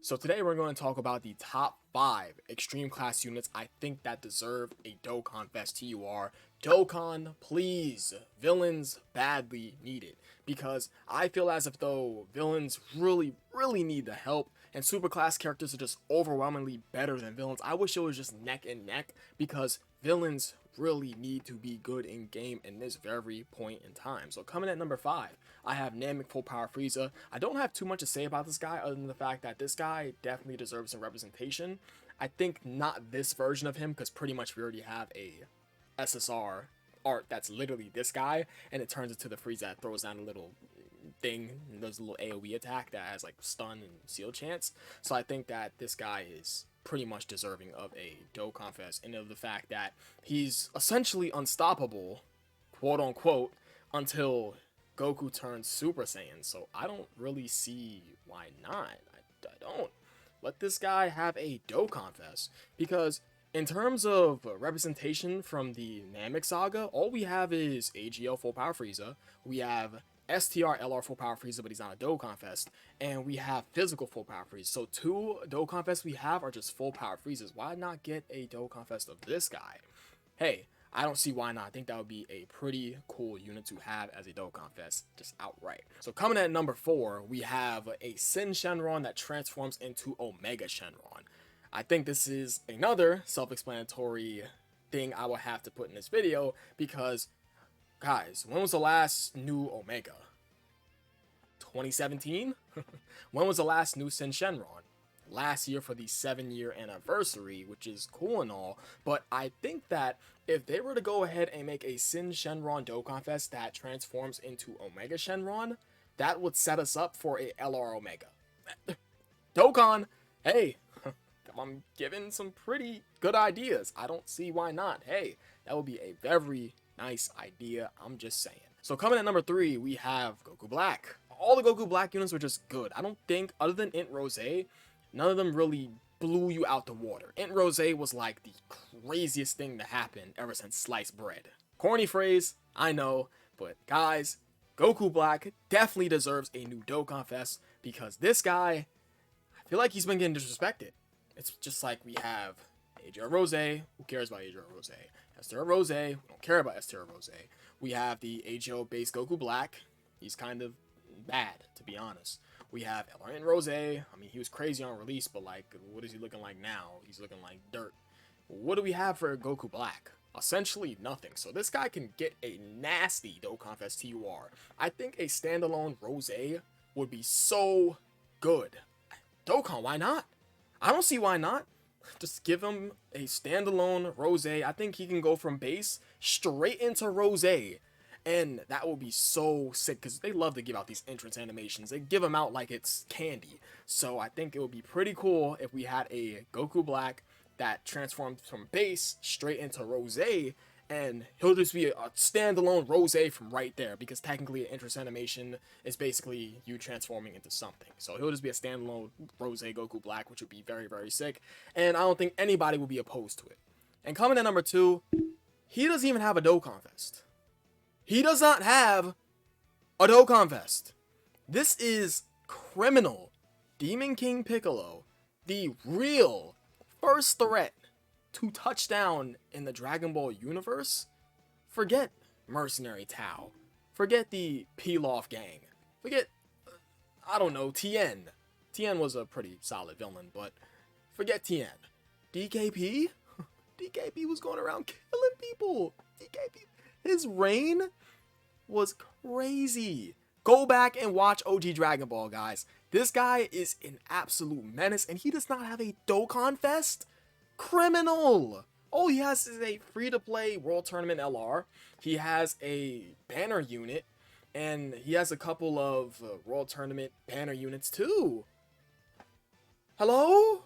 So today we're going to talk about the top 5 extreme class units I think that deserve a Dokkan Fest TUR. Dokkan, please. Villains badly need it. Because I feel as if though villains really need the help, and superclass characters are just overwhelmingly better than villains. I wish it was just neck and neck, because villains really need to be good in game in this very point in time. So coming at number 5, I have Namek Full Power Frieza. I don't have too much to say about this guy other than the fact that this guy definitely deserves some representation. I think not this version of him, because pretty much we already have a SSR art that's literally this guy, and it turns into the Frieza that throws down a little thing, and does a little AoE attack that has like stun and seal chance. So I think that this guy is pretty much deserving of a Dokkan Fest, and of the fact that he's essentially unstoppable, quote unquote, until Goku turns Super Saiyan. So I don't really see why not. I don't. Let this guy have a Dokkan Fest, because in terms of representation from the Namek saga, all we have is AGL Full Power Frieza, we have STR LR Full Power Frieza, but he's not a Dokkan Fest, and we have Physical Full Power Frieza. So 2 Dokkan Fests we have are just Full Power Friezas. Why not get a Dokkan Fest of this guy? Hey, I don't see why not. I think that would be a pretty cool unit to have as a Dokkan Fest, just outright. So coming at number 4, we have a Sin Shenron that transforms into Omega Shenron. I think this is another self-explanatory thing I will have to put in this video, because, guys, when was the last new Omega? 2017? When was the last new Sin Shenron? Last year for the 7-year anniversary, which is cool and all, but I think that if they were to go ahead and make a Sin Shenron Dokkan Fest that transforms into Omega Shenron, that would set us up for a LR Omega. Dokkan, hey, I'm giving some pretty good ideas. I don't see why not. Hey, that would be a very nice idea. I'm just saying. So coming at number 3, we have Goku Black. All the Goku Black units were just good. I don't think, other than Int Rose, none of them really blew you out the water. Int Rose was like the craziest thing to happen ever since sliced bread. Corny phrase, I know, but guys, Goku Black definitely deserves a new Dokkan Fest, because this guy, I feel like he's been getting disrespected. It's just like we have AJR Rose. Who cares about AJR Rose? STR Rose. We don't care about STR Rose. We have the AGO base Goku Black. He's kind of bad, to be honest. We have LRN Rose. I mean, he was crazy on release, but like, what is he looking like now? He's looking like dirt. What do we have for Goku Black? Essentially nothing. So this guy can get a nasty Dokkan Fest TUR. I think a standalone Rose would be so good. Dokkan, why not? I don't see why not. Just give him a standalone Rose. I think he can go from base straight into Rose. And that will be so sick, because they love to give out these entrance animations. They give them out like it's candy. So I think it would be pretty cool if we had a Goku Black that transformed from base straight into Rose, and he'll just be a standalone Rose from right there, because technically an entrance animation is basically you transforming into something. So he'll just be a standalone Rose Goku Black, which would be very sick, and I don't think anybody will be opposed to it. And coming at number 2, he doesn't even have a Dokkan Fest. He does not have a Dokkan Fest. This is criminal. Demon King Piccolo, the real first threat to touchdown in the Dragon Ball universe. Forget Mercenary Tao. Forget the Pilaf gang. Forget, I don't know, Tien. Tien was a pretty solid villain, but forget Tien. DKP? DKP was going around killing people. DKP, his reign was crazy. Go back and watch OG Dragon Ball, guys. This guy is an absolute menace, and he does not have a Dokkan Fest? Criminal! All he has is a free-to-play World Tournament LR. He has a banner unit, and he has a couple of World Tournament banner units too. Hello?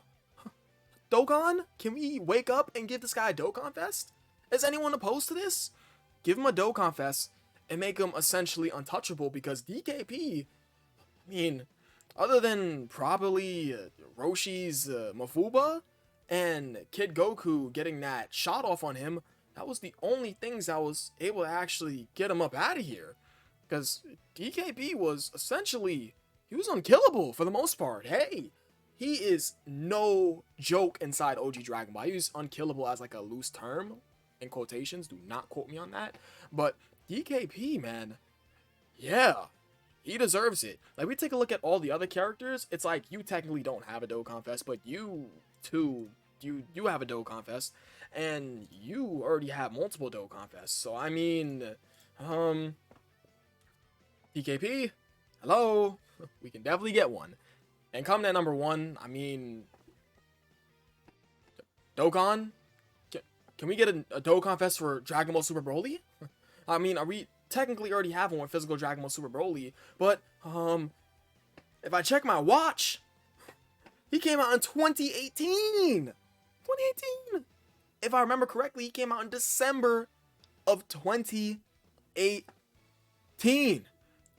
Dokkan? Can we wake up and give this guy a Dokkan Fest? Is anyone opposed to this? Give him a Dokkan Fest and make him essentially untouchable, because DKP, I mean, other than probably Roshi's Mafuba and Kid Goku getting that shot off on him, that was the only things that was able to actually get him up out of here. Because DKP was essentially, he was unkillable for the most part. Hey, he is no joke inside OG Dragon Ball. I use unkillable as like a loose term in quotations. Do not quote me on that. But DKP, man, yeah, he deserves it. Like, we take a look at all the other characters, it's like you technically don't have a Dokkan Fest, but you too, you have a Dokkan Fest, and you already have multiple Dokkan Fests. So I mean, DKP, hello, we can definitely get one. And coming at number 1, I mean, Dokkan, can we get a Dokkan Fest for Dragon Ball Super Broly? I mean, we technically already have one with physical Dragon Ball Super Broly, but if I check my watch, he came out in 2018. 2018. If I remember correctly, he came out in December of 2018.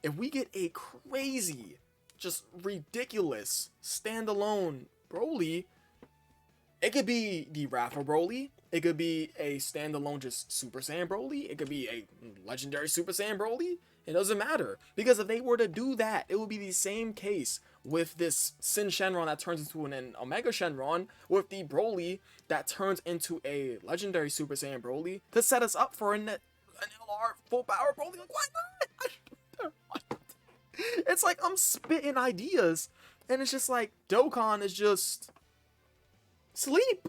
If we get a crazy, just ridiculous standalone Broly, it could be the Rafa Broly, it could be a standalone just Super Saiyan Broly, it could be a legendary Super Saiyan Broly. It doesn't matter, because if they were to do that, it would be the same case with this Sin Shenron that turns into an Omega Shenron, with the Broly that turns into a legendary Super Saiyan Broly, to set us up for an LR full power Broly. Like, why not? It's like I'm spitting ideas, and it's just like Dokkan is just sleep.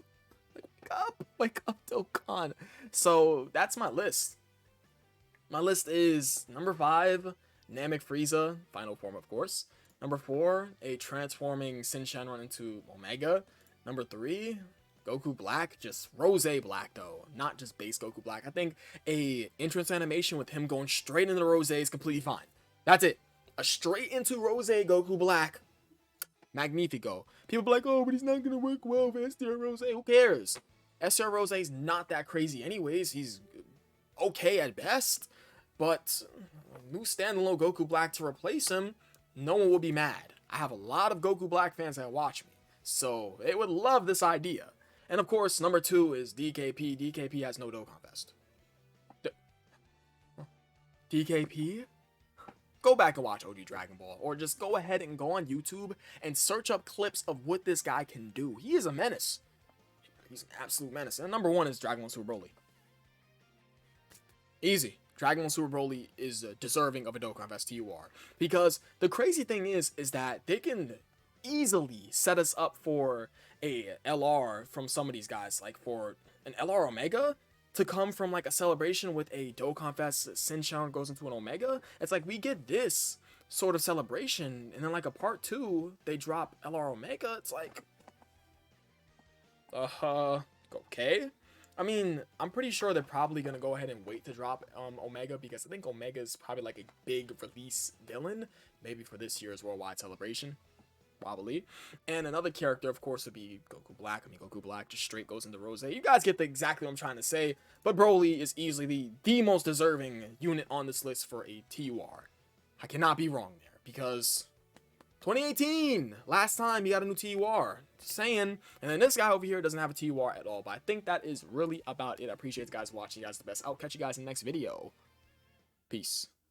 Like, wake up, Dokkan. So that's my list. My list is number 5, Namek Frieza, final form, of course. Number 4, a transforming Sin Shenron into Omega. Number 3, Goku Black, just Rose Black though, not just base Goku Black. I think a entrance animation with him going straight into Rose is completely fine. That's it. A straight into Rose Goku Black, magnifico. People be like, oh, but he's not gonna work well with STR Rose. Who cares? STR Rose is not that crazy anyways. He's okay at best, but new standalone Goku Black to replace him, no one will be mad. I have a lot of Goku Black fans that watch me, so they would love this idea. And of course, number 2 is DKP. DKP has no Dokkan Fest. DKP? Go back and watch OG Dragon Ball, or just go ahead and go on YouTube and search up clips of what this guy can do. He is a menace. He's an absolute menace. And number 1 is Dragon Ball Super Broly. Easy. Dragon Ball Super Broly is deserving of a Dokkan Fest TUR. Because the crazy thing is that they can easily set us up for a LR from some of these guys. Like for an LR Omega to come from like a celebration with a Dokkan Fest, Sin Shenron goes into an Omega. It's like we get this sort of celebration, and then like a part 2, they drop LR Omega. It's like, okay. I mean, I'm pretty sure they're probably going to go ahead and wait to drop Omega, because I think Omega is probably like a big release villain, maybe for this year's Worldwide Celebration, probably. And another character, of course, would be Goku Black. I mean, Goku Black just straight goes into Rose. You guys get exactly what I'm trying to say, but Broly is easily the most deserving unit on this list for a TUR. I cannot be wrong there, because 2018, last time he got a new TUR. Just saying. And then this guy over here doesn't have a TUR at all. But I think that is really about it. I appreciate you guys watching. You guys are the best. I'll catch you guys in the next video. Peace.